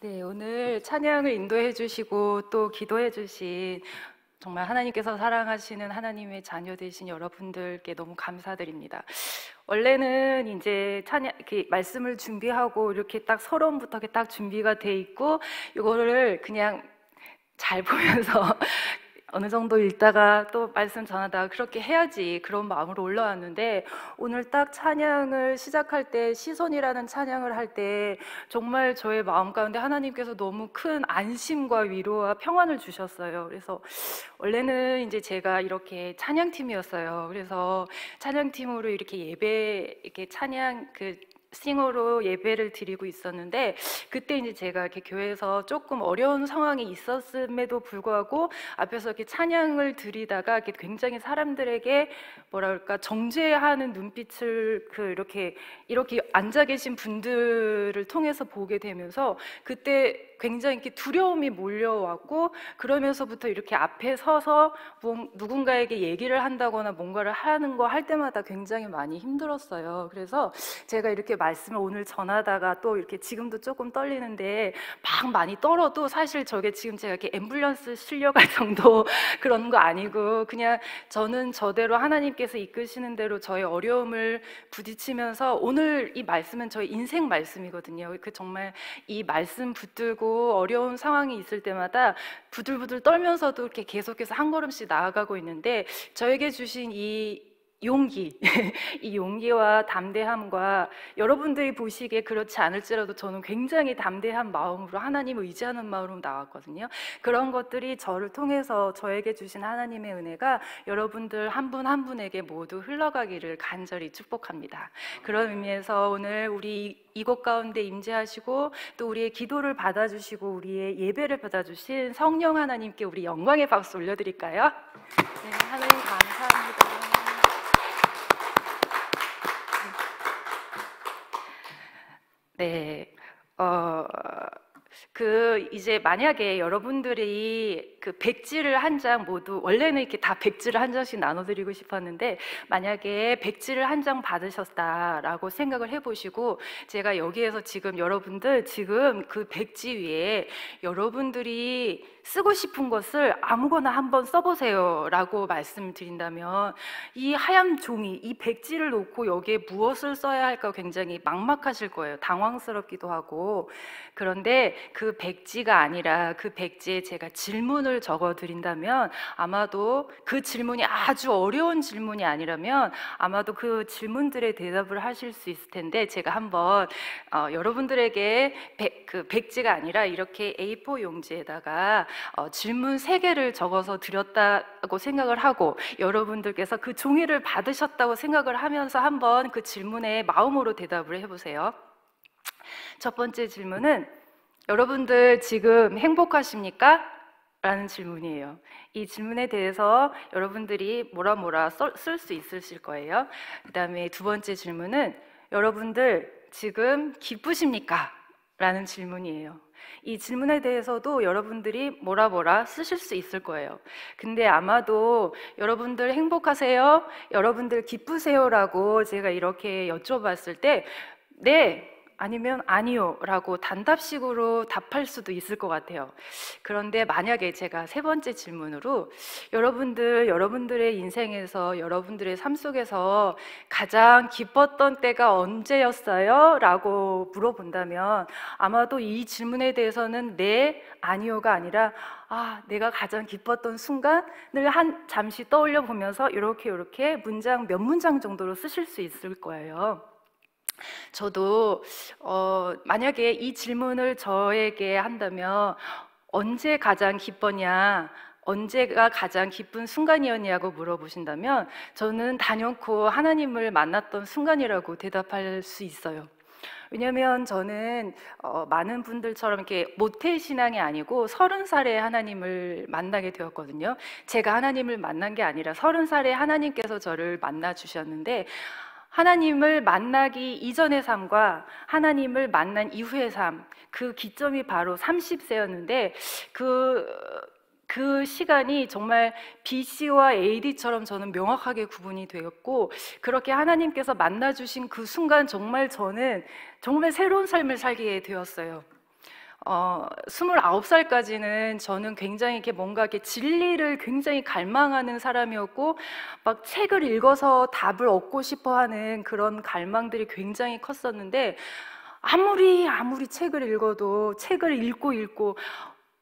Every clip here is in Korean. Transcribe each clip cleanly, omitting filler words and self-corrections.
네, 오늘 찬양을 인도해 주시고 또 기도해 주신 정말 하나님께서 사랑하시는 하나님의 자녀 되신 여러분들께 너무 감사드립니다. 원래는 이제 찬양 말씀을 준비하고 이렇게 딱 서론부터 이렇게 딱 준비가 돼 있고 이거를 그냥 잘 보면서 어느 정도 읽다가 또 말씀 전하다가 그렇게 해야지 그런 마음으로 올라왔는데, 오늘 딱 찬양을 시작할 때 시선이라는 찬양을 할 때 정말 저의 마음 가운데 하나님께서 너무 큰 안심과 위로와 평안을 주셨어요. 그래서 원래는 이제 제가 이렇게 찬양팀이었어요. 그래서 찬양팀으로 이렇게 예배, 이렇게 찬양 싱어로 예배를 드리고 있었는데, 그때 이제 제가 이렇게 교회에서 조금 어려운 상황이 있었음에도 불구하고 앞에서 이렇게 찬양을 드리다가 이렇게 굉장히 사람들에게 뭐라 그럴까 정죄하는 눈빛을 이렇게 앉아 계신 분들을 통해서 보게 되면서 그때 굉장히 이렇게 두려움이 몰려왔고, 그러면서부터 이렇게 앞에 서서 누군가에게 얘기를 한다거나 뭔가를 하는 거 할 때마다 굉장히 많이 힘들었어요. 그래서 제가 이렇게 말씀을 오늘 전하다가 또 이렇게 지금도 조금 떨리는데, 막 많이 떨어도 사실 저게 지금 제가 이렇게 앰뷸런스 실려갈 정도 그런 거 아니고, 그냥 저는 저대로 하나님께서 이끄시는 대로 저의 어려움을 부딪히면서, 오늘 이 말씀은 저의 인생 말씀이거든요. 정말 이 말씀 붙들고 어려운 상황이 있을 때마다 부들부들 떨면서도 이렇게 계속해서 한 걸음씩 나아가고 있는데, 저에게 주신 이 용기, 이 용기와 담대함과, 여러분들이 보시기에 그렇지 않을지라도 저는 굉장히 담대한 마음으로 하나님을 의지하는 마음으로 나왔거든요. 그런 것들이 저를 통해서 저에게 주신 하나님의 은혜가 여러분들 한 분 한 분에게 모두 흘러가기를 간절히 축복합니다. 그런 의미에서 오늘 우리 이곳 가운데 임재하시고 또 우리의 기도를 받아주시고 우리의 예배를 받아주신 성령 하나님께 우리 영광의 박수 올려드릴까요? 네, 하나님 감사합니다. 네, 이제 만약에 여러분들이 그 백지를 한 장 모두, 원래는 이렇게 다 백지를 한 장씩 나눠드리고 싶었는데, 만약에 백지를 한 장 받으셨다라고 생각을 해보시고, 제가 여기에서 지금 여러분들 지금 그 백지 위에 여러분들이 쓰고 싶은 것을 아무거나 한번 써보세요 라고 말씀드린다면, 이 하얀 종이, 이 백지를 놓고 여기에 무엇을 써야 할까 굉장히 막막하실 거예요. 당황스럽기도 하고. 그런데 그 백지가 아니라 그 백지에 제가 질문을 적어 드린다면, 아마도 그 질문이 아주 어려운 질문이 아니라면 아마도 그 질문들에 대답을 하실 수 있을 텐데, 제가 한번 여러분들에게 그 백지가 아니라 이렇게 A4 용지에다가 질문 3개를 적어서 드렸다고 생각을 하고, 여러분들께서 그 종이를 받으셨다고 생각을 하면서 한번 그 질문에 마음으로 대답을 해보세요. 첫 번째 질문은, 여러분들 지금 행복하십니까? 라는 질문이에요. 이 질문에 대해서 여러분들이 뭐라 쓸 수 있으실 거예요. 그 다음에 두 번째 질문은, 여러분들 지금 기쁘십니까? 라는 질문이에요. 이 질문에 대해서도 여러분들이 뭐라 쓰실 수 있을 거예요. 근데 아마도 여러분들 행복하세요? 여러분들 기쁘세요? 라고 제가 이렇게 여쭤봤을 때, 네, 아니면 아니요 라고 단답식으로 답할 수도 있을 것 같아요. 그런데 만약에 제가 세 번째 질문으로, 여러분들의 인생에서, 여러분들의 삶 속에서 가장 기뻤던 때가 언제였어요? 라고 물어본다면, 아마도 이 질문에 대해서는 네, 아니요가 아니라, 내가 가장 기뻤던 순간을 잠시 떠올려 보면서 이렇게 문장 몇 문장 정도로 쓰실 수 있을 거예요. 저도 만약에 이 질문을 저에게 한다면, 언제 가장 기뻤냐, 언제가 가장 기쁜 순간이었냐고 물어보신다면, 저는 단연코 하나님을 만났던 순간이라고 대답할 수 있어요. 왜냐하면 저는 많은 분들처럼 이렇게 모태신앙이 아니고 30살에 하나님을 만나게 되었거든요. 제가 하나님을 만난 게 아니라 30살에 하나님께서 저를 만나 주셨는데, 하나님을 만나기 이전의 삶과 하나님을 만난 이후의 삶, 그 기점이 바로 30세였는데, 그 시간이 정말 BC와 AD처럼 저는 명확하게 구분이 되었고, 그렇게 하나님께서 만나주신 그 순간 정말 저는 정말 새로운 삶을 살게 되었어요. 29살까지는 저는 굉장히 이렇게 뭔가 이렇게 진리를 굉장히 갈망하는 사람이었고, 막 책을 읽어서 답을 얻고 싶어 하는 그런 갈망들이 굉장히 컸었는데, 아무리 책을 읽어도 책을 읽고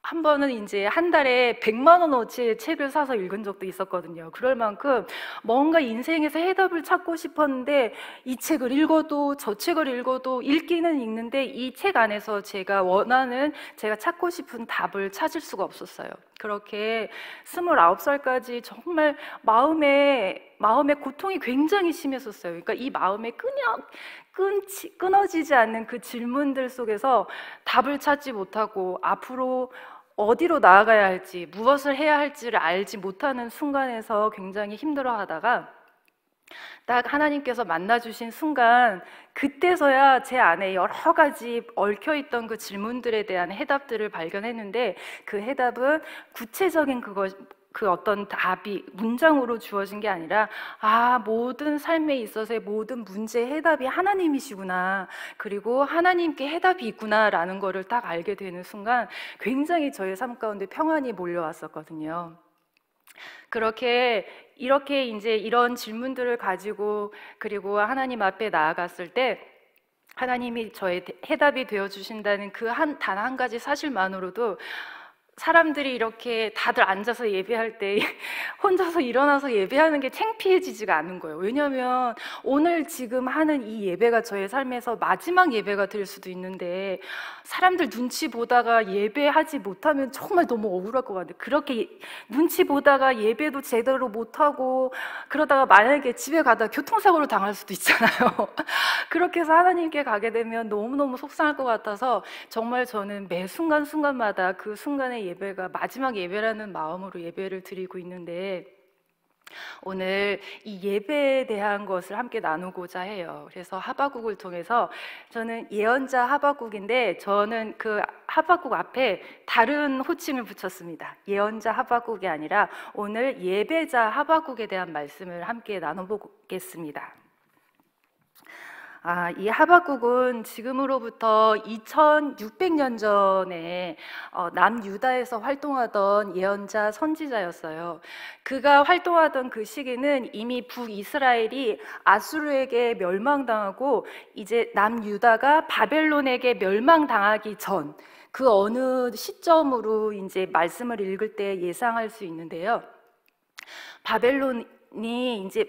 한 번은 이제 한 달에 100만 원어치의 책을 사서 읽은 적도 있었거든요. 그럴 만큼 뭔가 인생에서 해답을 찾고 싶었는데, 이 책을 읽어도 저 책을 읽어도 읽기는 읽는데 이 책 안에서 제가 원하는, 제가 찾고 싶은 답을 찾을 수가 없었어요. 그렇게 29살까지 정말 마음의 고통이 굉장히 심했었어요. 그러니까 이 마음에 끊어지지 않는 그 질문들 속에서 답을 찾지 못하고 앞으로 어디로 나아가야 할지, 무엇을 해야 할지를 알지 못하는 순간에서 굉장히 힘들어하다가 딱 하나님께서 만나주신 순간, 그때서야 제 안에 여러 가지 얽혀있던 그 질문들에 대한 해답들을 발견했는데, 그 해답은 구체적인 그 어떤 답이 문장으로 주어진 게 아니라, 모든 삶에 있어서의 모든 문제의 해답이 하나님이시구나, 그리고 하나님께 해답이 있구나라는 거를 딱 알게 되는 순간 굉장히 저의 삶 가운데 평안이 몰려왔었거든요. 이렇게 이제 이런 질문들을 가지고 그리고 하나님 앞에 나아갔을 때, 하나님이 저의 해답이 되어 주신다는 그 단 한 가지 사실만으로도, 사람들이 이렇게 다들 앉아서 예배할 때 혼자서 일어나서 예배하는 게 창피해지지가 않은 거예요. 왜냐하면 오늘 지금 하는 이 예배가 저의 삶에서 마지막 예배가 될 수도 있는데, 사람들 눈치 보다가 예배하지 못하면 정말 너무 억울할 것 같아요. 그렇게 눈치 보다가 예배도 제대로 못하고 그러다가 만약에 집에 가다가 교통사고를 당할 수도 있잖아요. 그렇게 해서 하나님께 가게 되면 너무너무 속상할 것 같아서, 정말 저는 매 순간순간마다 그 순간의 예배가 마지막 예배라는 마음으로 예배를 드리고 있는데, 오늘 이 예배에 대한 것을 함께 나누고자 해요. 그래서 하박국을 통해서, 저는 예언자 하박국인데 저는 그 하박국 앞에 다른 호칭을 붙였습니다. 예언자 하박국이 아니라 오늘 예배자 하박국에 대한 말씀을 함께 나눠보겠습니다. 이 하박국은 지금으로부터 2600년 전에 남유다에서 활동하던 예언자 선지자였어요. 그가 활동하던 그 시기는 이미 북이스라엘이 아수르에게 멸망당하고 이제 남유다가 바벨론에게 멸망당하기 전, 그 어느 시점으로 이제 말씀을 읽을 때 예상할 수 있는데요. 바벨론이 이제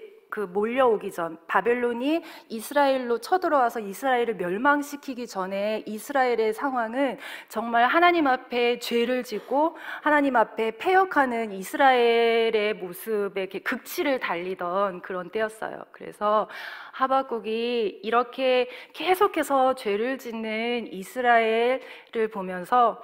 몰려오기 전, 바벨론이 이스라엘로 쳐들어와서 이스라엘을 멸망시키기 전에 이스라엘의 상황은 정말 하나님 앞에 죄를 짓고 하나님 앞에 패역하는 이스라엘의 모습에 극치를 달리던 그런 때였어요. 그래서 하박국이 이렇게 계속해서 죄를 짓는 이스라엘을 보면서,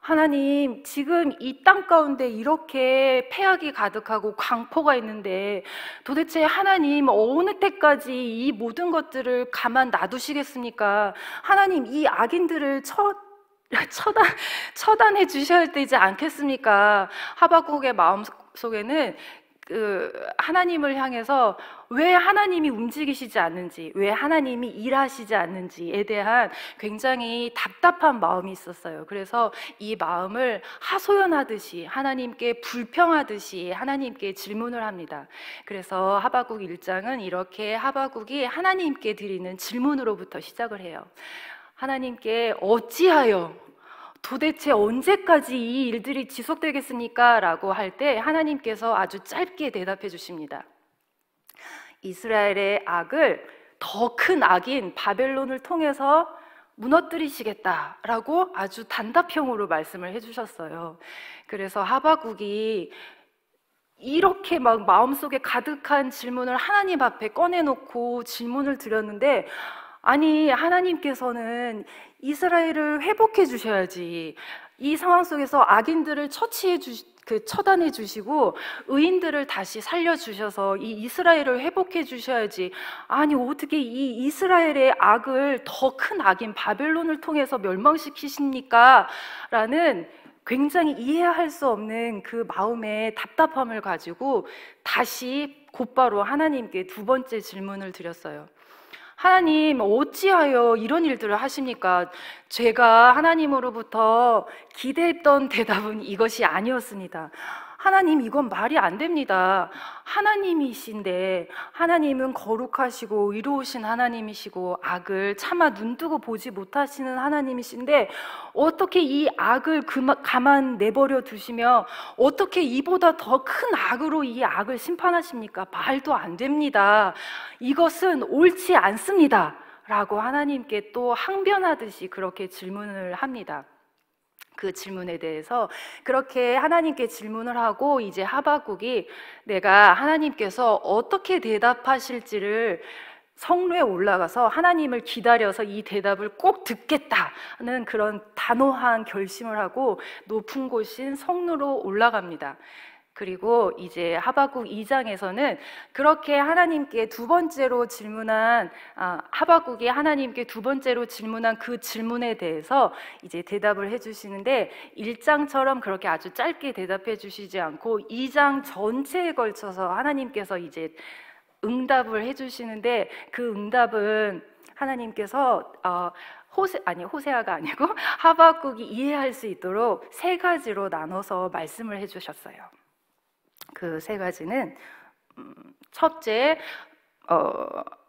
하나님, 지금 이 땅 가운데 이렇게 패악이 가득하고 광포가 있는데 도대체 하나님 어느 때까지 이 모든 것들을 가만 놔두시겠습니까? 하나님, 이 악인들을 처단해 주셔야 되지 않겠습니까? 하박국의 마음 속에는 하나님을 향해서 왜 하나님이 움직이시지 않는지, 왜 하나님이 일하시지 않는지에 대한 굉장히 답답한 마음이 있었어요. 그래서 이 마음을 하소연하듯이, 하나님께 불평하듯이 하나님께 질문을 합니다. 그래서 하박국 1장은 이렇게 하박국이 하나님께 드리는 질문으로부터 시작을 해요. 하나님께 어찌하여, 도대체 언제까지 이 일들이 지속되겠습니까? 라고 할 때 하나님께서 아주 짧게 대답해 주십니다. 이스라엘의 악을 더 큰 악인 바벨론을 통해서 무너뜨리시겠다라고 아주 단답형으로 말씀을 해주셨어요. 그래서 하박국이 이렇게 막 마음속에 가득한 질문을 하나님 앞에 꺼내놓고 질문을 드렸는데, 아니, 하나님께서는 이스라엘을 회복해 주셔야지, 이 상황 속에서 악인들을 처단해 주시고 의인들을 다시 살려 주셔서 이 이스라엘을 회복해 주셔야지, 아니 어떻게 이 이스라엘의 악을 더 큰 악인 바벨론을 통해서 멸망시키십니까? 라는 굉장히 이해할 수 없는 그 마음의 답답함을 가지고 다시 곧바로 하나님께 두 번째 질문을 드렸어요. 하나님 어찌하여 이런 일들을 하십니까? 제가 하나님으로부터 기대했던 대답은 이것이 아니었습니다. 하나님, 이건 말이 안 됩니다. 하나님이신데, 하나님은 거룩하시고 의로우신 하나님이시고 악을 차마 눈뜨고 보지 못하시는 하나님이신데 어떻게 이 악을 가만 내버려 두시며 어떻게 이보다 더 큰 악으로 이 악을 심판하십니까? 말도 안 됩니다. 이것은 옳지 않습니다. 라고 하나님께 또 항변하듯이 그렇게 질문을 합니다. 그 질문에 대해서 그렇게 하나님께 질문을 하고 이제 하박국이 내가 하나님께서 어떻게 대답하실지를 성루에 올라가서 하나님을 기다려서 이 대답을 꼭 듣겠다는 그런 단호한 결심을 하고 높은 곳인 성루로 올라갑니다. 그리고 이제 하박국 2장에서는 그렇게 하나님께 두 번째로 질문한 하박국이 하나님께 두 번째로 질문한 그 질문에 대해서 이제 대답을 해주시는데 1장처럼 그렇게 아주 짧게 대답해 주시지 않고 2장 전체에 걸쳐서 하나님께서 이제 응답을 해주시는데 그 응답은 하나님께서 호세아가 아니고 하박국이 이해할 수 있도록 세 가지로 나눠서 말씀을 해주셨어요. 그 세 가지는 첫째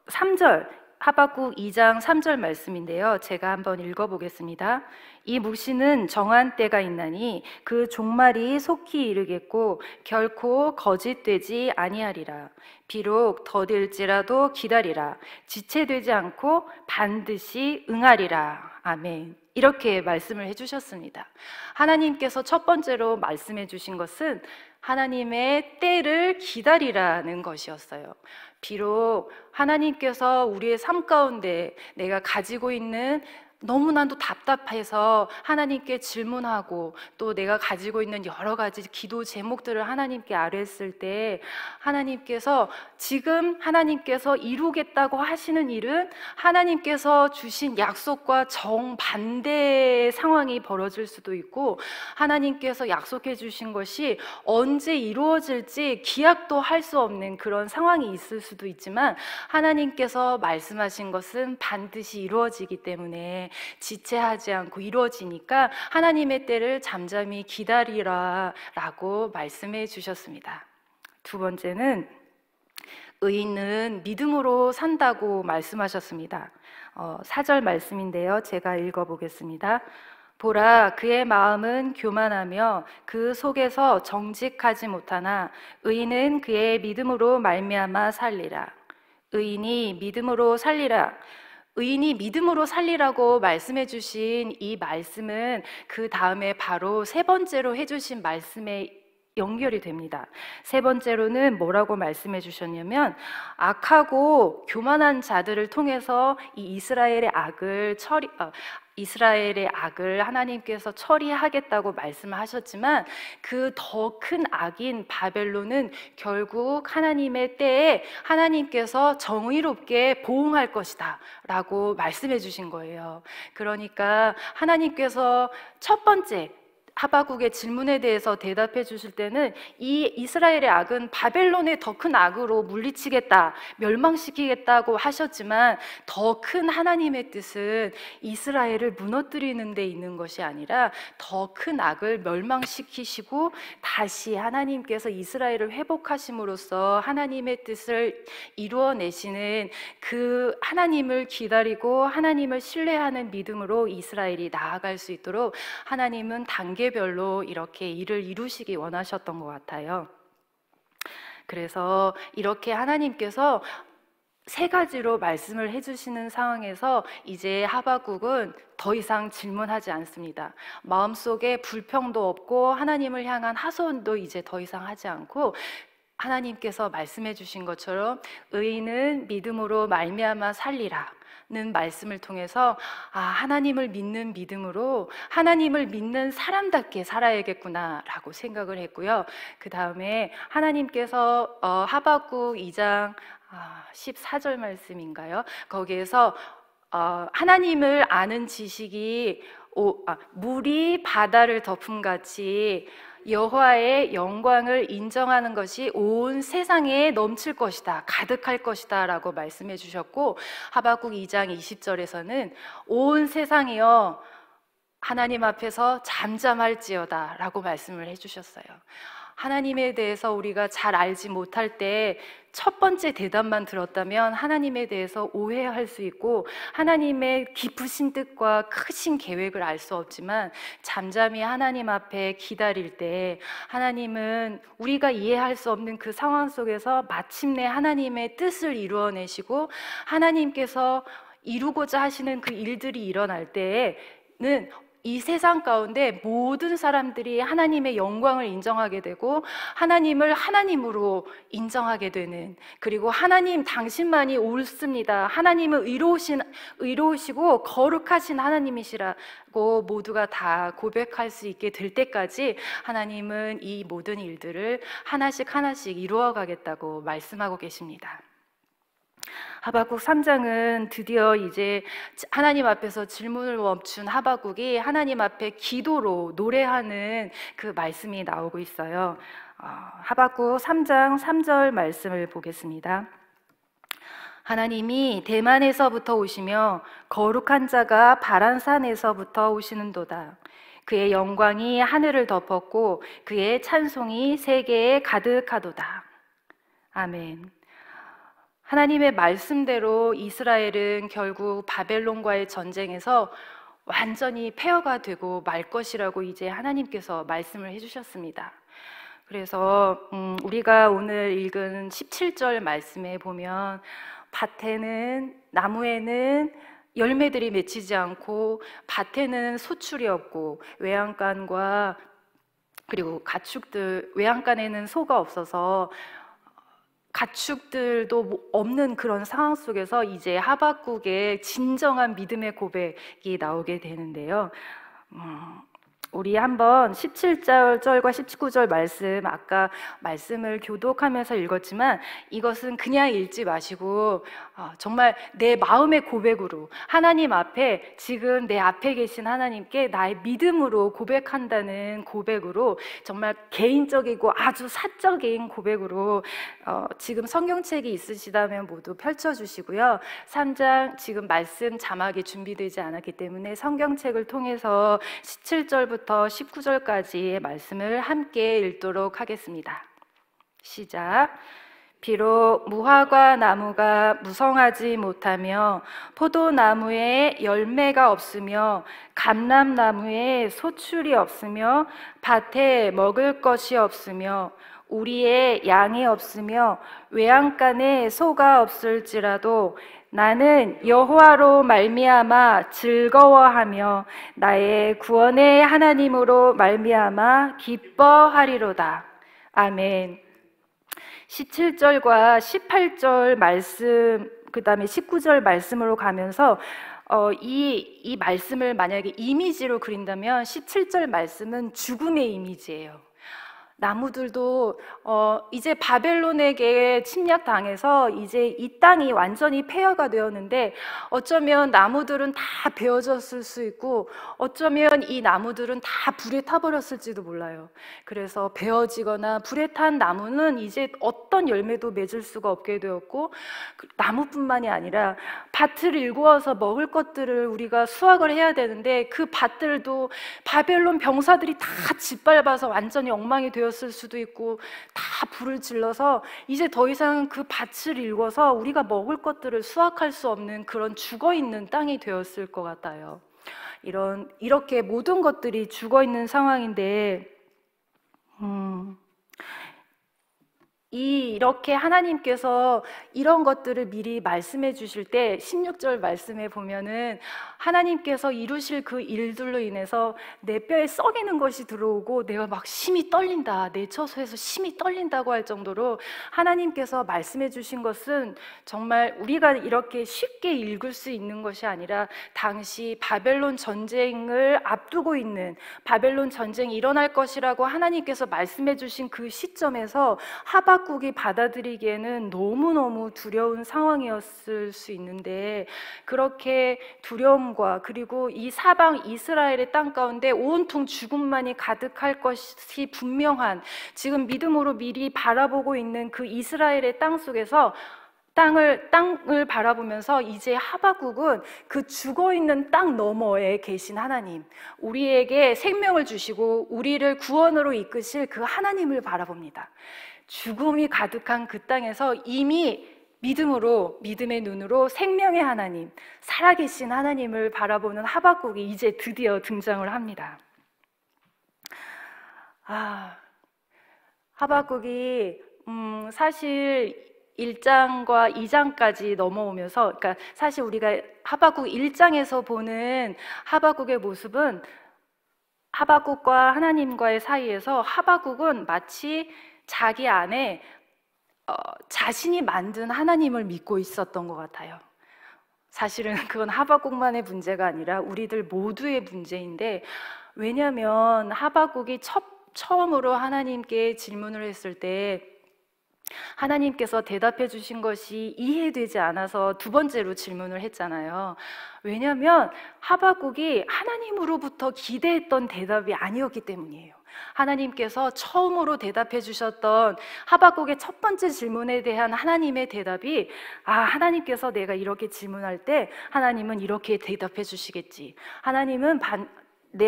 3절 하박국 2장 3절 말씀인데요. 제가 한번 읽어보겠습니다. 이 묵시는 정한 때가 있나니 그 종말이 속히 이르겠고 결코 거짓되지 아니하리라. 비록 더딜지라도 기다리라. 지체되지 않고 반드시 응하리라. 아멘. 이렇게 말씀을 해주셨습니다. 하나님께서 첫 번째로 말씀해 주신 것은 하나님의 때를 기다리라는 것이었어요. 비록 하나님께서 우리의 삶 가운데 내가 가지고 있는 너무나도 답답해서 하나님께 질문하고 또 내가 가지고 있는 여러 가지 기도 제목들을 하나님께 아뢰었을 때 하나님께서 지금 하나님께서 이루겠다고 하시는 일은 하나님께서 주신 약속과 정반대의 상황이 벌어질 수도 있고 하나님께서 약속해 주신 것이 언제 이루어질지 기약도 할 수 없는 그런 상황이 있을 수도 있지만 하나님께서 말씀하신 것은 반드시 이루어지기 때문에 지체하지 않고 이루어지니까 하나님의 때를 잠잠히 기다리라 라고 말씀해 주셨습니다. 두 번째는 의인은 믿음으로 산다고 말씀하셨습니다. 4절 말씀인데요. 제가 읽어보겠습니다. 보라, 그의 마음은 교만하며 그 속에서 정직하지 못하나 의인은 그의 믿음으로 말미암아 살리라. 의인이 믿음으로 살리라. 의인이 믿음으로 살리라고 말씀해 주신 이 말씀은 그 다음에 바로 세 번째로 해주신 말씀에 연결이 됩니다. 세 번째로는 뭐라고 말씀해 주셨냐면 악하고 교만한 자들을 통해서 이 이스라엘의 악을 하나님께서 처리하겠다고 말씀하셨지만 그 더 큰 악인 바벨론은 결국 하나님의 때에 하나님께서 정의롭게 보응할 것이다 라고 말씀해 주신 거예요. 그러니까 하나님께서 첫 번째 하박국의 질문에 대해서 대답해 주실 때는 이 이스라엘의 악은 바벨론의 더 큰 악으로 물리치겠다, 멸망시키겠다고 하셨지만 더 큰 하나님의 뜻은 이스라엘을 무너뜨리는 데 있는 것이 아니라 더 큰 악을 멸망시키시고 다시 하나님께서 이스라엘을 회복하심으로써 하나님의 뜻을 이루어내시는 그 하나님을 기다리고 하나님을 신뢰하는 믿음으로 이스라엘이 나아갈 수 있도록 하나님은 단계별로 이렇게 일을 이루시기 원하셨던 것 같아요. 그래서 이렇게 하나님께서 세 가지로 말씀을 해주시는 상황에서 이제 하박국은 더 이상 질문하지 않습니다. 마음속에 불평도 없고 하나님을 향한 하소연도 이제 더 이상 하지 않고 하나님께서 말씀해 주신 것처럼 의인은 믿음으로 말미암아 살리라 는 말씀을 통해서 하나님을 믿는 믿음으로 하나님을 믿는 사람답게 살아야겠구나 라고 생각을 했고요. 그 다음에 하나님께서 하박국 2장 14절 말씀인가요? 거기에서 하나님을 아는 지식이 물이 바다를 덮음같이 여호와의 영광을 인정하는 것이 온 세상에 넘칠 것이다, 가득할 것이다 라고 말씀해 주셨고, 하박국 2장 20절에서는 온 세상이여 하나님 앞에서 잠잠할지어다 라고 말씀을 해주셨어요. 하나님에 대해서 우리가 잘 알지 못할 때 첫 번째 대답만 들었다면 하나님에 대해서 오해할 수 있고 하나님의 깊으신 뜻과 크신 계획을 알 수 없지만, 잠잠히 하나님 앞에 기다릴 때 하나님은 우리가 이해할 수 없는 그 상황 속에서 마침내 하나님의 뜻을 이루어내시고 하나님께서 이루고자 하시는 그 일들이 일어날 때에는 이 세상 가운데 모든 사람들이 하나님의 영광을 인정하게 되고 하나님을 하나님으로 인정하게 되는, 그리고 하나님 당신만이 옳습니다, 하나님은 의로우시고 거룩하신 하나님이시라고 모두가 다 고백할 수 있게 될 때까지 하나님은 이 모든 일들을 하나씩 하나씩 이루어 가겠다고 말씀하고 계십니다. 하박국 3장은 드디어 이제 하나님 앞에서 질문을 멈춘 하박국이 하나님 앞에 기도로 노래하는 그 말씀이 나오고 있어요. 하박국 3장 3절 말씀을 보겠습니다. 하나님이 대만에서부터 오시며 거룩한 자가 바란산에서부터 오시는도다. 그의 영광이 하늘을 덮었고 그의 찬송이 세계에 가득하도다. 아멘. 하나님의 말씀대로 이스라엘은 결국 바벨론과의 전쟁에서 완전히 폐허가 되고 말 것이라고 이제 하나님께서 말씀을 해주셨습니다. 그래서 우리가 오늘 읽은 17절 말씀에 보면 밭에는, 나무에는 열매들이 맺히지 않고 밭에는 소출이 없고 외양간과 그리고 가축들, 외양간에는 소가 없어서 가축들도 없는 그런 상황 속에서 이제 하박국의 진정한 믿음의 고백이 나오게 되는데요. 우리 한번 17절과 19절 말씀, 아까 말씀을 교독하면서 읽었지만 이것은 그냥 읽지 마시고 정말 내 마음의 고백으로 하나님 앞에, 지금 내 앞에 계신 하나님께 나의 믿음으로 고백한다는 고백으로, 정말 개인적이고 아주 사적인 고백으로 지금 성경책이 있으시다면 모두 펼쳐주시고요. 3장 지금 말씀 자막이 준비되지 않았기 때문에 성경책을 통해서 17절부터 19절까지의 말씀을 함께 읽도록 하겠습니다. 시작. 비록 무화과 나무가 무성하지 못하며 포도나무에 열매가 없으며 감람나무에 소출이 없으며 밭에 먹을 것이 없으며 우리의 양이 없으며 외양간에 소가 없을지라도 나는 여호와로 말미암아 즐거워하며 나의 구원의 하나님으로 말미암아 기뻐하리로다. 아멘. 17절과 18절 말씀, 그 다음에 19절 말씀으로 가면서 이 말씀을 만약에 이미지로 그린다면 17절 말씀은 죽음의 이미지예요. 나무들도 이제 바벨론에게 침략당해서 이제 이 땅이 완전히 폐허가 되었는데, 어쩌면 나무들은 다 베어졌을 수 있고 어쩌면 이 나무들은 다 불에 타버렸을지도 몰라요. 그래서 베어지거나 불에 탄 나무는 이제 어떤 열매도 맺을 수가 없게 되었고, 나무뿐만이 아니라 밭을 일구어서 먹을 것들을 우리가 수확을 해야 되는데 그 밭들도 바벨론 병사들이 다 짓밟아서 완전히 엉망이 되었을 수도 있고, 다 불을 질러서 이제 더 이상 그 밭을 일궈서 우리가 먹을 것들을 수확할 수 없는 그런 죽어있는 땅이 되었을 것 같아요. 이렇게 모든 것들이 죽어있는 상황인데, 이렇게 하나님께서 이런 것들을 미리 말씀해 주실 때 16절 말씀에 보면은 하나님께서 이루실 그 일들로 인해서 내 뼈에 썩이는 것이 들어오고 내가 막 심이 떨린다, 내 처소에서 심이 떨린다고 할 정도로 하나님께서 말씀해 주신 것은 정말 우리가 이렇게 쉽게 읽을 수 있는 것이 아니라 당시 바벨론 전쟁을 앞두고 있는, 바벨론 전쟁이 일어날 것이라고 하나님께서 말씀해 주신 그 시점에서 하박국 하박국이 받아들이기에는 너무너무 두려운 상황이었을 수 있는데, 그렇게 두려움과 그리고 이 사방 이스라엘의 땅 가운데 온통 죽음만이 가득할 것이 분명한, 지금 믿음으로 미리 바라보고 있는 그 이스라엘의 땅 속에서 땅을 바라보면서 이제 하박국은 그 죽어있는 땅 너머에 계신 하나님, 우리에게 생명을 주시고 우리를 구원으로 이끄실 그 하나님을 바라봅니다. 죽음이 가득한 그 땅에서 이미 믿음의 눈으로 생명의 하나님, 살아계신 하나님을 바라보는 하박국이 이제 드디어 등장을 합니다. 하박국이 사실 1장과 2장까지 넘어오면서, 그러니까 사실 우리가 하박국 1장에서 보는 하박국의 모습은 하박국과 하나님과의 사이에서 하박국은 마치 자기 안에 자신이 만든 하나님을 믿고 있었던 것 같아요. 사실은 그건 하박국만의 문제가 아니라 우리들 모두의 문제인데, 왜냐하면 하박국이 처음으로 하나님께 질문을 했을 때 하나님께서 대답해 주신 것이 이해되지 않아서 두 번째로 질문을 했잖아요. 왜냐하면 하박국이 하나님으로부터 기대했던 대답이 아니었기 때문이에요. 하나님께서 처음으로 대답해 주셨던 하박국의 첫 번째 질문에 대한 하나님의 대답이, 하나님께서 내가 이렇게 질문할 때 하나님은 이렇게 대답해 주시겠지, 하나님은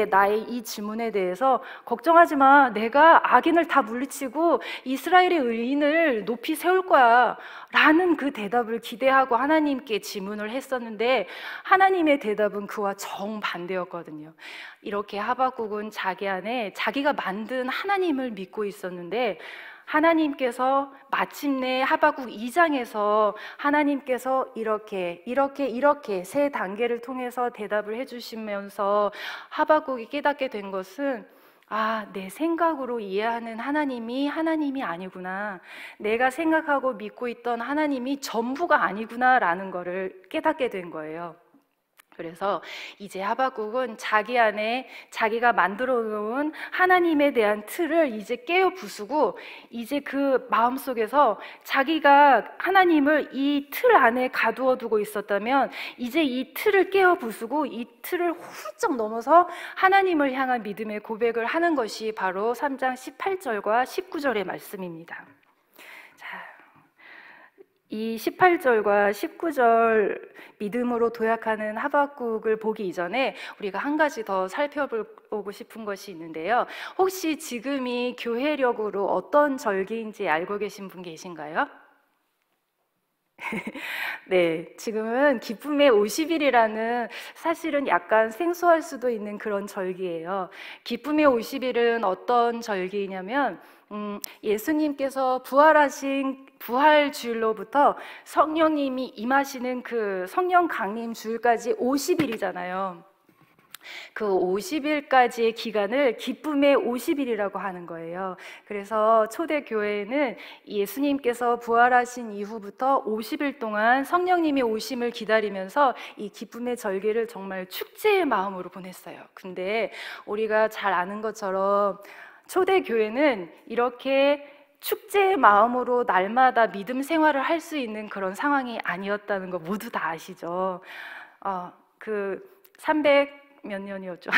나의 이 질문에 대해서 걱정하지 마, 내가 악인을 다 물리치고 이스라엘의 의인을 높이 세울 거야 라는 그 대답을 기대하고 하나님께 질문을 했었는데, 하나님의 대답은 그와 정반대였거든요. 이렇게 하박국은 자기 안에 자기가 만든 하나님을 믿고 있었는데, 하나님께서 마침내 하박국 2장에서 하나님께서 이렇게 세 단계를 통해서 대답을 해주시면서 하박국이 깨닫게 된 것은, 내 생각으로 이해하는 하나님이 아니구나, 내가 생각하고 믿고 있던 하나님이 전부가 아니구나 라는 것을 깨닫게 된 거예요. 그래서 이제 하박국은 자기 안에 자기가 만들어 놓은 하나님에 대한 틀을 이제 깨어 부수고, 이제 그 마음속에서 자기가 하나님을 이 틀 안에 가두어 두고 있었다면 이제 이 틀을 깨어 부수고 이 틀을 훌쩍 넘어서 하나님을 향한 믿음의 고백을 하는 것이 바로 3장 18절과 19절의 말씀입니다. 이 18절과 19절 믿음으로 도약하는 하박국을 보기 이전에 우리가 한 가지 더 살펴보고 싶은 것이 있는데요. 혹시 지금이 교회력으로 어떤 절기인지 알고 계신 분 계신가요? 네, 지금은 기쁨의 50일이라는, 사실은 약간 생소할 수도 있는 그런 절기예요. 기쁨의 50일은 어떤 절기냐면 예수님께서 부활하신 부활주일로부터 성령님이 임하시는 그 성령 강림 주일까지 50일이잖아요. 그 50일까지의 기간을 기쁨의 50일이라고 하는 거예요. 그래서 초대교회는 예수님께서 부활하신 이후부터 50일 동안 성령님의 오심을 기다리면서 이 기쁨의 절기를 정말 축제의 마음으로 보냈어요. 근데 우리가 잘 아는 것처럼 초대교회는 이렇게 축제의 마음으로 날마다 믿음 생활을 할 수 있는 그런 상황이 아니었다는 거 모두 다 아시죠? 그 300 몇 년이었죠?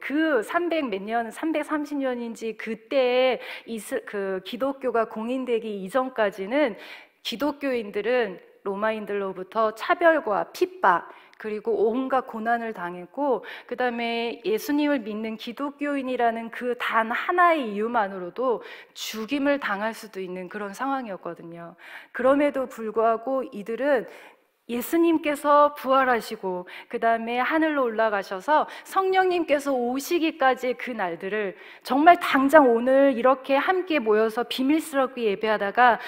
그 300 몇 년, 330년인지 그때 그 기독교가 공인되기 이전까지는 기독교인들은 로마인들로부터 차별과 핍박, 그리고 온갖 고난을 당했고, 그 다음에 예수님을 믿는 기독교인이라는 그 단 하나의 이유만으로도 죽임을 당할 수도 있는 그런 상황이었거든요. 그럼에도 불구하고 이들은 예수님께서 부활하시고 그 다음에 하늘로 올라가셔서 성령님께서 오시기까지의 그 날들을 정말 당장 오늘 이렇게 함께 모여서 비밀스럽게 예배하다가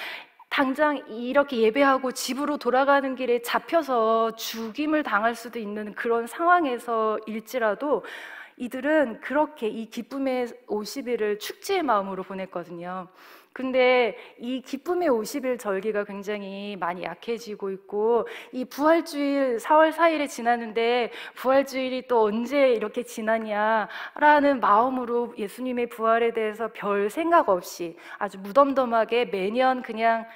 당장 이렇게 예배하고 집으로 돌아가는 길에 잡혀서 죽임을 당할 수도 있는 그런 상황에서 일지라도 이들은 그렇게 이 기쁨의 50일을 축제의 마음으로 보냈거든요. 근데 이 기쁨의 50일 절기가 굉장히 많이 약해지고 있고, 이 부활주일 4월 4일에 지났는데 부활주일이 또 언제 이렇게 지나냐라는 마음으로 예수님의 부활에 대해서 별 생각 없이 아주 무덤덤하게 매년 그냥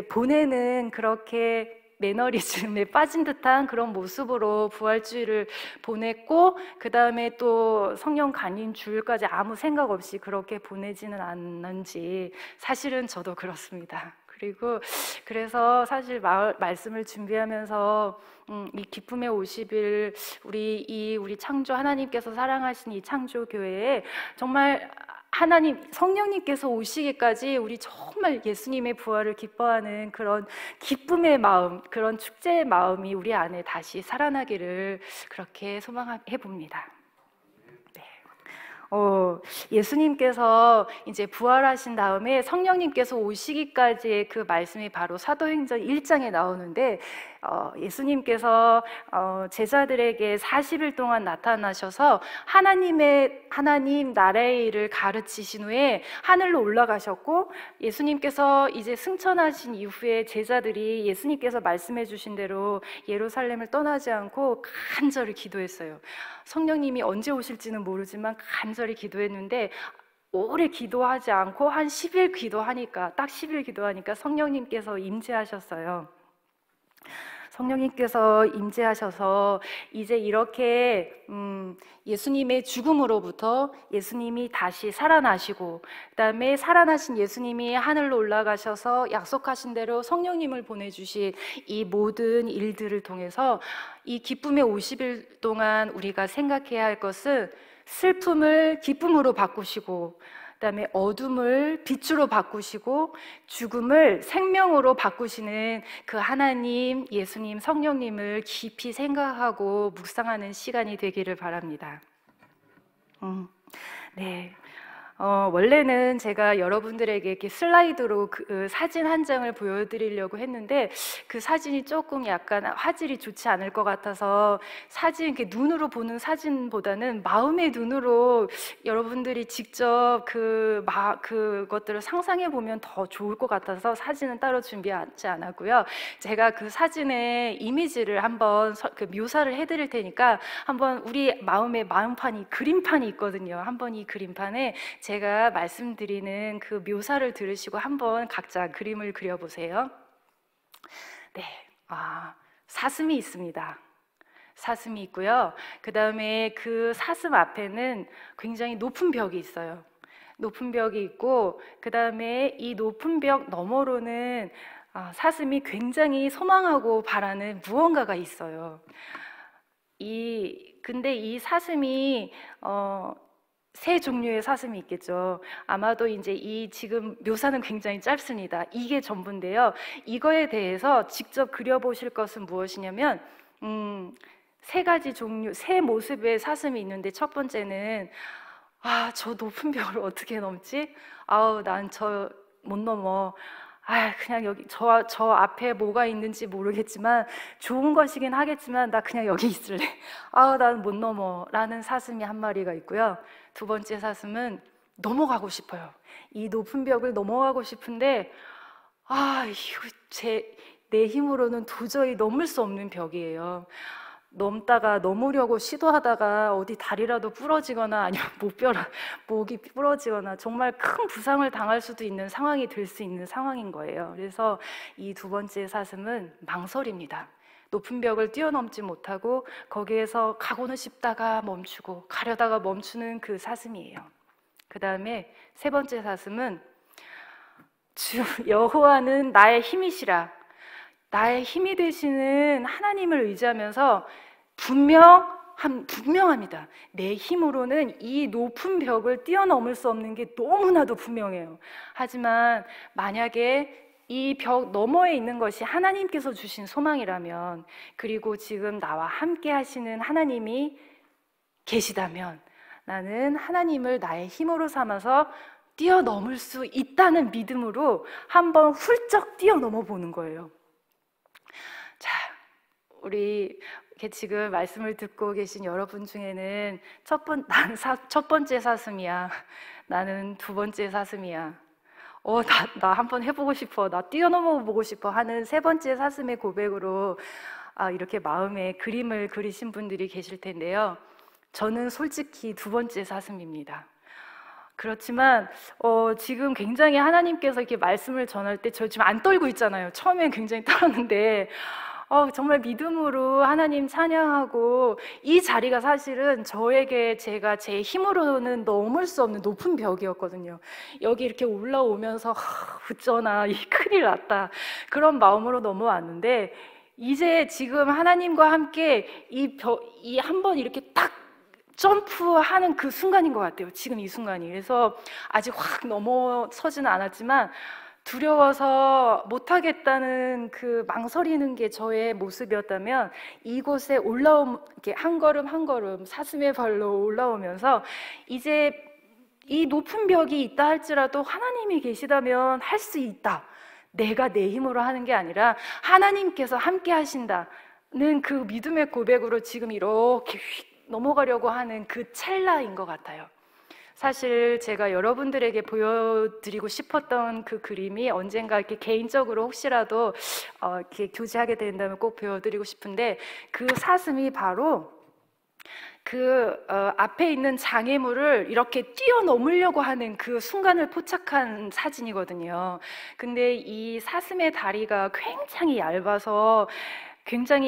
보내는, 그렇게 매너리즘에 빠진 듯한 그런 모습으로 부활주일을 보냈고, 그 다음에 또 성령 간임 주일까지 아무 생각 없이 그렇게 보내지는 않는지, 사실은 저도 그렇습니다. 그리고 그래서 사실 말씀을 준비하면서 이 기쁨의 50일, 우리 창조 하나님께서 사랑하신 이 창조 교회에 정말 하나님 성령님께서 오시기까지 우리 정말 예수님의 부활을 기뻐하는 그런 기쁨의 마음, 그런 축제의 마음이 우리 안에 다시 살아나기를 그렇게 소망해 봅니다. 예수님께서 이제 부활하신 다음에 성령님께서 오시기까지의 그 말씀이 바로 사도행전 1장에 나오는데, 예수님께서 제자들에게 40일 동안 나타나셔서 하나님 나라의 일을 가르치신 후에 하늘로 올라가셨고, 예수님께서 이제 승천하신 이후에 제자들이 예수님께서 말씀해 주신 대로 예루살렘을 떠나지 않고 간절히 기도했어요. 성령님이 언제 오실지는 모르지만 간절히 기도했는데, 오래 기도하지 않고 한 10일 기도하니까, 딱 10일 기도하니까 성령님께서 임재하셨어요. 성령님께서 임재하셔서 이제 이렇게 예수님의 죽음으로부터 예수님이 다시 살아나시고, 그 다음에 살아나신 예수님이 하늘로 올라가셔서 약속하신 대로 성령님을 보내주신 이 모든 일들을 통해서 이 기쁨의 50일 동안 우리가 생각해야 할 것은, 슬픔을 기쁨으로 바꾸시고, 그다음에 어둠을 빛으로 바꾸시고, 죽음을 생명으로 바꾸시는 그 하나님, 예수님, 성령님을 깊이 생각하고 묵상하는 시간이 되기를 바랍니다. 네. 원래는 제가 여러분들에게 이렇게 슬라이드로 그 사진 한 장을 보여드리려고 했는데, 그 사진이 조금 약간 화질이 좋지 않을 것 같아서, 이렇게 눈으로 보는 사진보다는 마음의 눈으로 여러분들이 직접 그것들을 상상해 보면 더 좋을 것 같아서 사진은 따로 준비하지 않았고요. 제가 그 사진의 이미지를 한번 묘사를 해드릴 테니까, 한번 우리 마음의 마음판이, 그림판이 있거든요. 한번 이 그림판에 제가 말씀드리는 그 묘사를 들으시고 한번 각자 그림을 그려보세요. 네, 사슴이 있습니다. 사슴이 있고요. 그 다음에 그 사슴 앞에는 굉장히 높은 벽이 있어요. 높은 벽이 있고, 그 다음에 이 높은 벽 너머로는 사슴이 굉장히 소망하고 바라는 무언가가 있어요. 근데 이 사슴이 세 종류의 사슴이 있겠죠. 아마도 이제 지금 묘사는 굉장히 짧습니다. 이게 전부인데요. 이거에 대해서 직접 그려보실 것은 무엇이냐면, 세 가지 종류, 세 모습의 사슴이 있는데, 첫 번째는 저 높은 벽을 어떻게 넘지? 난 저 못 넘어. 그냥 여기 저 앞에 뭐가 있는지 모르겠지만 좋은 것이긴 하겠지만 나 그냥 여기 있을래. 난 못 넘어 라는 사슴이 한 마리가 있고요. 두 번째 사슴은 넘어가고 싶어요. 이 높은 벽을 넘어가고 싶은데 이거 내 힘으로는 도저히 넘을 수 없는 벽이에요. 넘으려고 시도하다가 어디 다리라도 부러지거나 아니면 목이 부러지거나 정말 큰 부상을 당할 수도 있는 상황이 될 수 있는 상황인 거예요. 그래서 이 두 번째 사슴은 망설입니다. 높은 벽을 뛰어넘지 못하고 거기에서 가고는 싶다가 멈추고 가려다가 멈추는 그 사슴이에요. 그 다음에 세 번째 사슴은 주 여호와는 나의 힘이시라, 나의 힘이 되시는 하나님을 의지하면서 분명합니다. 내 힘으로는 이 높은 벽을 뛰어넘을 수 없는 게 너무나도 분명해요. 하지만 만약에 이 벽 너머에 있는 것이 하나님께서 주신 소망이라면, 그리고 지금 나와 함께 하시는 하나님이 계시다면, 나는 하나님을 나의 힘으로 삼아서 뛰어넘을 수 있다는 믿음으로 한번 훌쩍 뛰어넘어 보는 거예요. 자, 우리 이렇게 지금 말씀을 듣고 계신 여러분 중에는 첫 번째 사슴이야. 나는 두 번째 사슴이야. 나 한번 해보고 싶어. 나 뛰어넘어 보고 싶어 하는 세 번째 사슴의 고백으로 이렇게 마음에 그림을 그리신 분들이 계실 텐데요. 저는 솔직히 두 번째 사슴입니다. 그렇지만 지금 굉장히 하나님께서 이렇게 말씀을 전할 때 저 지금 안 떨고 있잖아요. 처음엔 굉장히 떨었는데 정말 믿음으로 하나님 찬양하고, 이 자리가 사실은 저에게 제가 제 힘으로는 넘을 수 없는 높은 벽이었거든요. 여기 이렇게 올라오면서 어쩌나 이 큰일 났다 그런 마음으로 넘어왔는데, 이제 지금 하나님과 함께 이 한번 이렇게 딱 점프하는 그 순간인 것 같아요. 지금 이 순간이. 그래서 아직 확 넘어서지는 않았지만 두려워서 못하겠다는 그 망설이는 게 저의 모습이었다면, 이곳에 이렇게 한 걸음 한 걸음 사슴의 발로 올라오면서 이제 이 높은 벽이 있다 할지라도 하나님이 계시다면 할 수 있다. 내가 내 힘으로 하는 게 아니라 하나님께서 함께 하신다는 그 믿음의 고백으로 지금 이렇게 휙 넘어가려고 하는 그 찰나인 것 같아요. 사실 제가 여러분들에게 보여드리고 싶었던 그 그림이 언젠가 이렇게 개인적으로 혹시라도 이렇게 교제하게 된다면 꼭 보여드리고 싶은데, 그 사슴이 바로 앞에 있는 장애물을 이렇게 뛰어넘으려고 하는 그 순간을 포착한 사진이거든요. 근데 이 사슴의 다리가 굉장히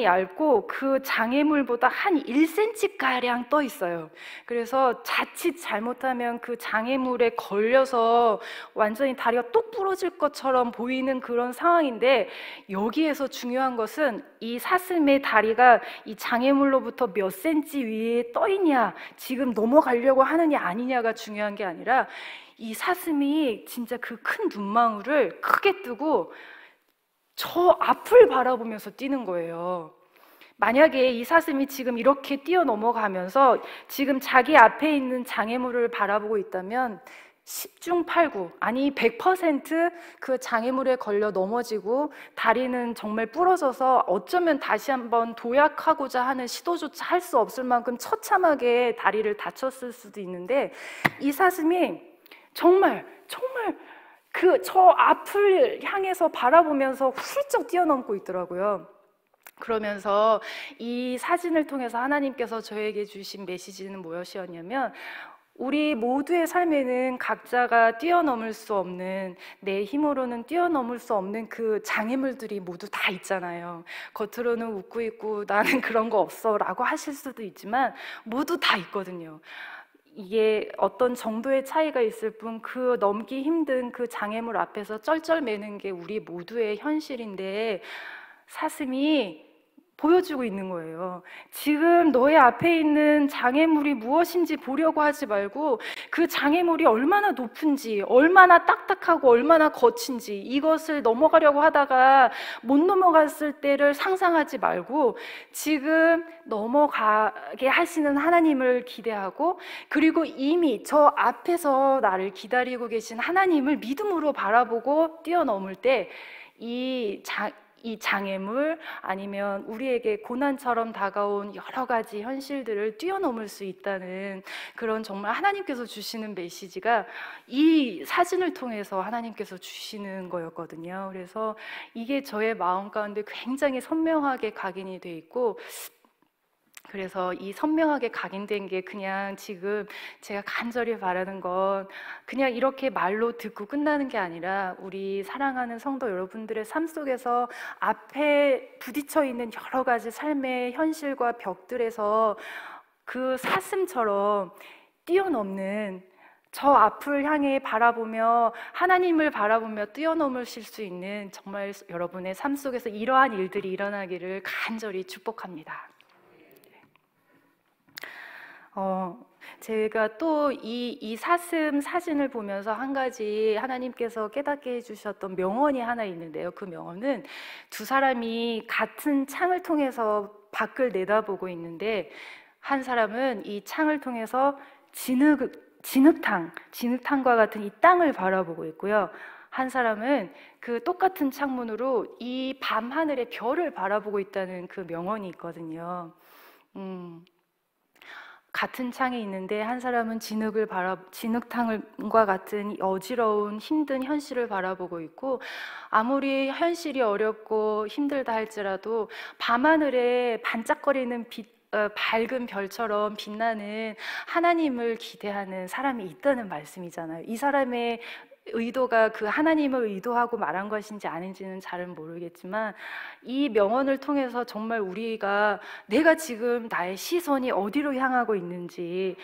얇고 그 장애물보다 한 1cm가량 떠 있어요. 그래서 자칫 잘못하면 그 장애물에 걸려서 완전히 다리가 똑 부러질 것처럼 보이는 그런 상황인데, 여기에서 중요한 것은 이 사슴의 다리가 이 장애물로부터 몇 cm 위에 떠 있냐, 지금 넘어가려고 하느냐 아니냐가 중요한 게 아니라, 이 사슴이 진짜 그 큰 눈망울을 크게 뜨고 저 앞을 바라보면서 뛰는 거예요. 만약에 이 사슴이 지금 이렇게 뛰어 넘어가면서 지금 자기 앞에 있는 장애물을 바라보고 있다면 10중 8구, 아니 100%그 장애물에 걸려 넘어지고 다리는 정말 부러져서 어쩌면 다시 한번 도약하고자 하는 시도조차 할 수 없을 만큼 처참하게 다리를 다쳤을 수도 있는데, 이 사슴이 정말 저 앞을 향해서 바라보면서 훌쩍 뛰어넘고 있더라고요. 그러면서 이 사진을 통해서 하나님께서 저에게 주신 메시지는 무엇이었냐면, 우리 모두의 삶에는 각자가 뛰어넘을 수 없는, 내 힘으로는 뛰어넘을 수 없는 그 장애물들이 모두 다 있잖아요. 겉으로는 웃고 있고 나는 그런 거 없어 라고 하실 수도 있지만 모두 다 있거든요. 이게 어떤 정도의 차이가 있을 뿐 그 넘기 힘든 그 장애물 앞에서 쩔쩔매는 게 우리 모두의 현실인데, 사슴이 보여주고 있는 거예요. 지금 너의 앞에 있는 장애물이 무엇인지 보려고 하지 말고, 그 장애물이 얼마나 높은지, 얼마나 딱딱하고 얼마나 거친지, 이것을 넘어가려고 하다가 못 넘어갔을 때를 상상하지 말고, 지금 넘어가게 하시는 하나님을 기대하고, 그리고 이미 저 앞에서 나를 기다리고 계신 하나님을 믿음으로 바라보고 뛰어넘을 때 이 장애물, 아니면 우리에게 고난처럼 다가온 여러 가지 현실들을 뛰어넘을 수 있다는 그런, 정말 하나님께서 주시는 메시지가 이 사진을 통해서 하나님께서 주시는 거였거든요. 그래서 이게 저의 마음 가운데 굉장히 선명하게 각인이 돼 있고, 그래서 이 선명하게 각인된 게 그냥 지금 제가 간절히 바라는 건 그냥 이렇게 말로 듣고 끝나는 게 아니라, 우리 사랑하는 성도 여러분들의 삶 속에서 앞에 부딪혀 있는 여러 가지 삶의 현실과 벽들에서 그 사슴처럼 뛰어넘는, 저 앞을 향해 바라보며 하나님을 바라보며 뛰어넘으실 수 있는, 정말 여러분의 삶 속에서 이러한 일들이 일어나기를 간절히 축복합니다. 제가 또 이 사슴 사진을 보면서 한 가지 하나님께서 깨닫게 해주셨던 명언이 하나 있는데요. 그 명언은, 두 사람이 같은 창을 통해서 밖을 내다보고 있는데, 한 사람은 이 창을 통해서 진흙탕과 같은 이 땅을 바라보고 있고요. 한 사람은 그 똑같은 창문으로 이 밤하늘의 별을 바라보고 있다는 그 명언이 있거든요. 음, 같은 창에 있는데 한 사람은 진흙탕과 같은 어지러운 힘든 현실을 바라보고 있고, 아무리 현실이 어렵고 힘들다 할지라도 밤하늘에 반짝거리는 밝은 별처럼 빛나는 하나님을 기대하는 사람이 있다는 말씀이잖아요. 이 사람의 의도가 그 하나님을 의도하고 말한 것인지 아닌지는 잘은 모르겠지만, 이 명언을 통해서 정말 우리가 내가 지금 나의 시선이 어디로 향하고 있는지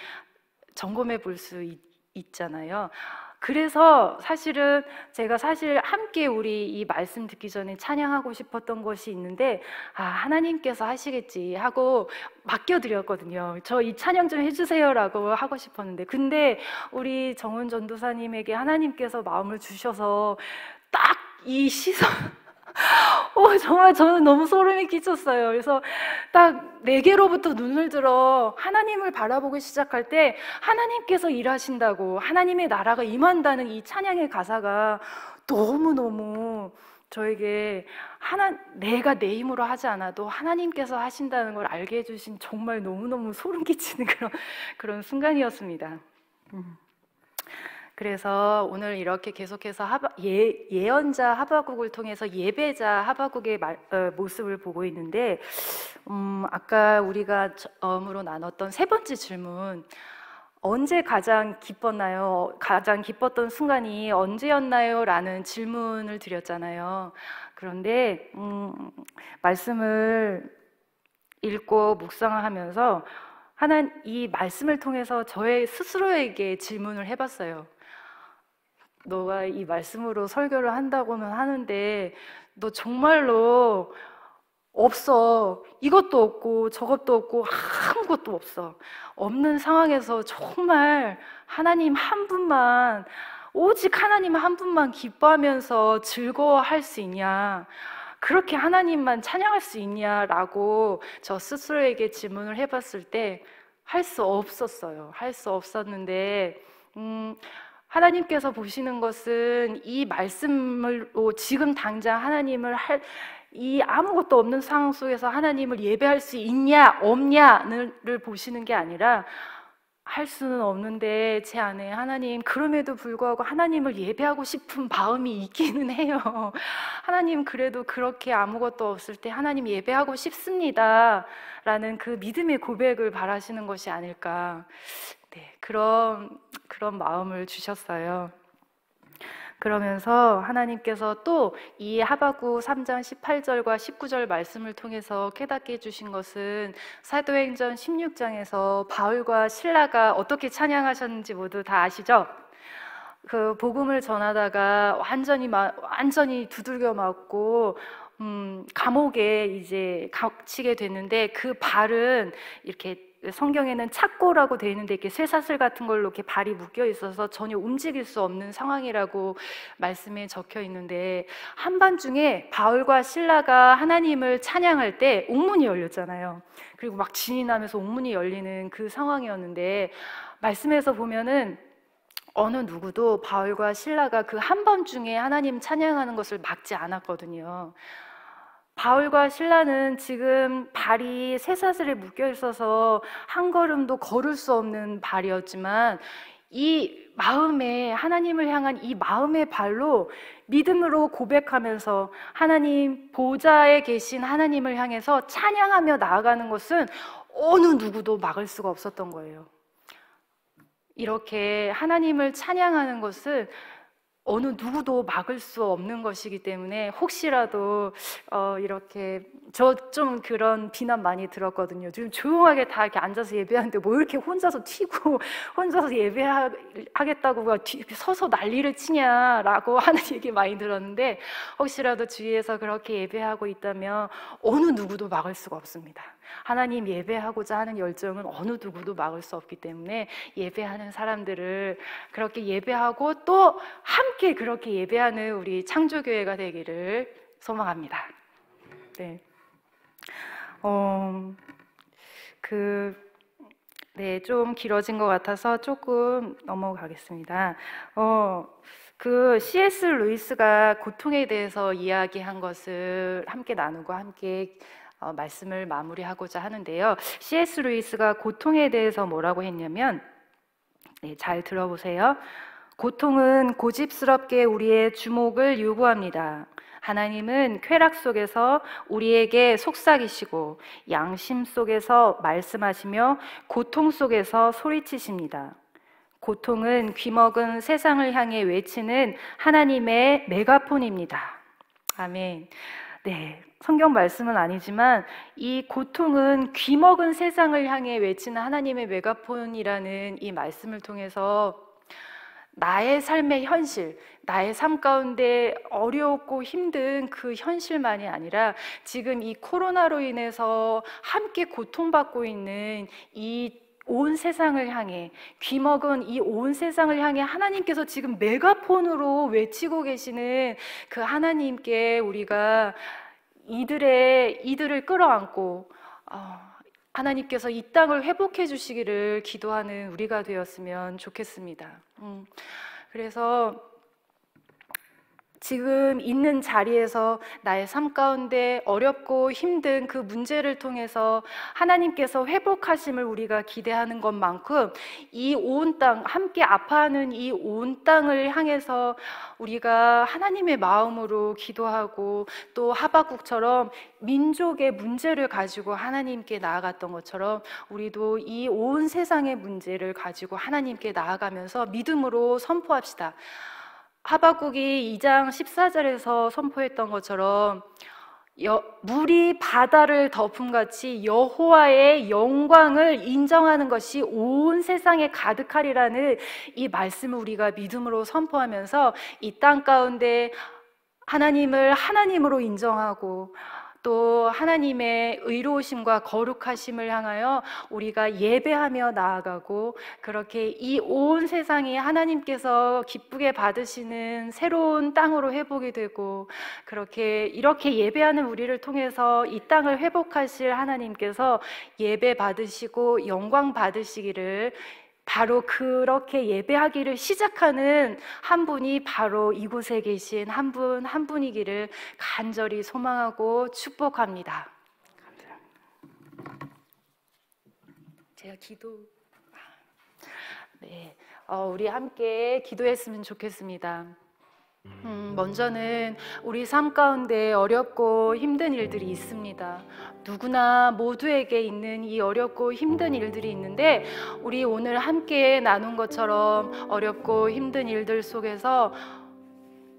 점검해 볼 수 있잖아요. 그래서 사실은 제가 함께 우리 이 말씀 듣기 전에 찬양하고 싶었던 것이 있는데, 하나님께서 하시겠지 하고 맡겨드렸거든요. 저 이 찬양 좀 해주세요라고 하고 싶었는데, 근데 우리 정은 전도사님에게 하나님께서 마음을 주셔서 딱 이 시선 정말 저는 너무 소름이 끼쳤어요. 그래서 딱 내게로부터 눈을 들어 하나님을 바라보기 시작할 때 하나님께서 일하신다고, 하나님의 나라가 임한다는 이 찬양의 가사가 너무너무 저에게 내가 내 힘으로 하지 않아도 하나님께서 하신다는 걸 알게 해주신, 정말 너무너무 소름 끼치는 그런 순간이었습니다. 그래서 오늘 이렇게 계속해서 예언자 하바국을 통해서 예배자 하바국의 모습을 보고 있는데, 아까 우리가 처음으로 나눴던 세 번째 질문, 언제 가장 기뻤나요? 가장 기뻤던 순간이 언제였나요? 라는 질문을 드렸잖아요. 그런데 말씀을 읽고 묵상하면서 이 말씀을 통해서 저의 스스로에게 질문을 해봤어요. 너가 이 말씀으로 설교를 한다고는 하는데 너 정말로 없어. 이것도 없고 저것도 없고 아무것도 없어. 없는 상황에서 정말 하나님 한 분만, 오직 하나님 한 분만 기뻐하면서 즐거워할 수 있냐? 그렇게 하나님만 찬양할 수 있냐라고 저 스스로에게 질문을 해봤을 때 할 수 없었어요. 할 수 없었는데 하나님께서 보시는 것은 이 말씀으로 지금 당장 하나님을 이 아무것도 없는 상황 속에서 하나님을 예배할 수 있냐 없냐를 보시는 게 아니라, 할 수는 없는데 제 안에 하나님, 그럼에도 불구하고 하나님을 예배하고 싶은 마음이 있기는 해요. 하나님, 그래도 그렇게 아무것도 없을 때 하나님 예배하고 싶습니다 라는 그 믿음의 고백을 바라시는 것이 아닐까, 그런 마음을 주셨어요. 그러면서 하나님께서 또 이 하바국 3장 18절과 19절 말씀을 통해서 깨닫게 해주신 것은, 사도행전 16장에서 바울과 실라가 어떻게 찬양하셨는지 모두 다 아시죠? 그 복음을 전하다가 완전히 두들겨 맞고 감옥에 이제 갇히게 됐는데, 그 발은 이렇게 성경에는 착고라고 되어 있는데 이렇게 쇠사슬 같은 걸로 이렇게 발이 묶여 있어서 전혀 움직일 수 없는 상황이라고 말씀에 적혀 있는데, 한밤중에 바울과 실라가 하나님을 찬양할 때 옥문이 열렸잖아요. 그리고 막 진이 나면서 옥문이 열리는 그 상황이었는데, 말씀에서 보면은 어느 누구도 바울과 실라가 그 한밤중에 하나님 찬양하는 것을 막지 않았거든요. 바울과 실라는 지금 발이 쇠사슬에 묶여 있어서 한 걸음도 걸을 수 없는 발이었지만, 이 마음에, 하나님을 향한 이 마음의 발로 믿음으로 고백하면서 하나님 보좌에 계신 하나님을 향해서 찬양하며 나아가는 것은 어느 누구도 막을 수가 없었던 거예요. 이렇게 하나님을 찬양하는 것은 어느 누구도 막을 수 없는 것이기 때문에, 혹시라도 이렇게 저 좀 그런 비난 많이 들었거든요. 좀 조용하게 다 이렇게 앉아서 예배하는데 뭐 이렇게 혼자서 튀고 혼자서 예배하겠다고 서서 난리를 치냐라고 하는 얘기 많이 들었는데, 혹시라도 주위에서 그렇게 예배하고 있다면 어느 누구도 막을 수가 없습니다. 하나님 예배하고자 하는 열정은 어느 누구도 막을 수 없기 때문에, 예배하는 사람들을 그렇게 예배하고 또 함께 그렇게 예배하는 우리 창조교회가 되기를 소망합니다. 네. 좀 길어진 것 같아서 조금 넘어가겠습니다. 그 C.S. 루이스가 고통에 대해서 이야기한 것을 함께 나누고 함께 말씀을 마무리하고자 하는데요. C.S. 루이스가 고통에 대해서 뭐라고 했냐면, 네, 잘 들어보세요. 고통은 고집스럽게 우리의 주목을 요구합니다. 하나님은 쾌락 속에서 우리에게 속삭이시고 양심 속에서 말씀하시며 고통 속에서 소리치십니다. 고통은 귀먹은 세상을 향해 외치는 하나님의 메가폰입니다. 아멘. 네, 성경 말씀은 아니지만 이 고통은 귀먹은 세상을 향해 외치는 하나님의 메가폰이라는 이 말씀을 통해서 나의 삶의 현실, 나의 삶 가운데 어렵고 힘든 그 현실만이 아니라 지금 이 코로나로 인해서 함께 고통받고 있는 이 온 세상을 향해, 귀먹은 이 온 세상을 향해 하나님께서 지금 메가폰으로 외치고 계시는 그 하나님께 우리가 이들을 끌어안고 하나님께서 이 땅을 회복해 주시기를 기도하는 우리가 되었으면 좋겠습니다. 그래서 지금 있는 자리에서 나의 삶 가운데 어렵고 힘든 그 문제를 통해서 하나님께서 회복하심을 우리가 기대하는 것만큼 이 온 땅, 함께 아파하는 이 온 땅을 향해서 우리가 하나님의 마음으로 기도하고 또 하박국처럼 민족의 문제를 가지고 하나님께 나아갔던 것처럼 우리도 이 온 세상의 문제를 가지고 하나님께 나아가면서 믿음으로 선포합시다. 하박국이 2장 14절에서 선포했던 것처럼 물이 바다를 덮음같이 여호와의 영광을 인정하는 것이 온 세상에 가득하리라는 이 말씀을 우리가 믿음으로 선포하면서 이 땅 가운데 하나님을 하나님으로 인정하고 또 하나님의 의로우심과 거룩하심을 향하여 우리가 예배하며 나아가고 그렇게 이 온 세상이 하나님께서 기쁘게 받으시는 새로운 땅으로 회복이 되고 이렇게 예배하는 우리를 통해서 이 땅을 회복하실 하나님께서 예배 받으시고 영광 받으시기를 바로 그렇게 예배하기를 시작하는 한 분이 바로 이곳에 계신 한 분 한 분이기를 간절히 소망하고 축복합니다. 감사합니다. 제가 네, 우리 함께 기도했으면 좋겠습니다. 먼저는 우리 삶 가운데 어렵고 힘든 일들이 있습니다. 누구나 모두에게 있는 이 어렵고 힘든 일들이 있는데 우리 오늘 함께 나눈 것처럼 어렵고 힘든 일들 속에서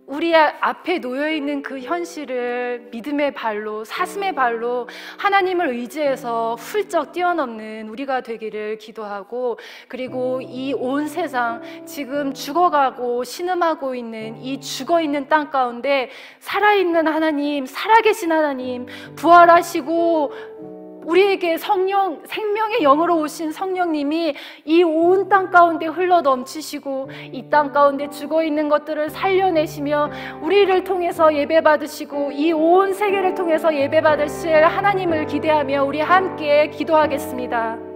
우리 앞에 놓여있는 그 현실을 믿음의 발로, 사슴의 발로 하나님을 의지해서 훌쩍 뛰어넘는 우리가 되기를 기도하고, 그리고 이 온 세상 지금 죽어가고 신음하고 있는 이 죽어있는 땅 가운데 살아있는 하나님, 살아계신 하나님, 부활하시고 우리에게 성령, 생명의 영으로 오신 성령님이 이 온 땅 가운데 흘러 넘치시고 이 땅 가운데 죽어있는 것들을 살려내시며 우리를 통해서 예배받으시고 이 온 세계를 통해서 예배받으실 하나님을 기대하며 우리 함께 기도하겠습니다.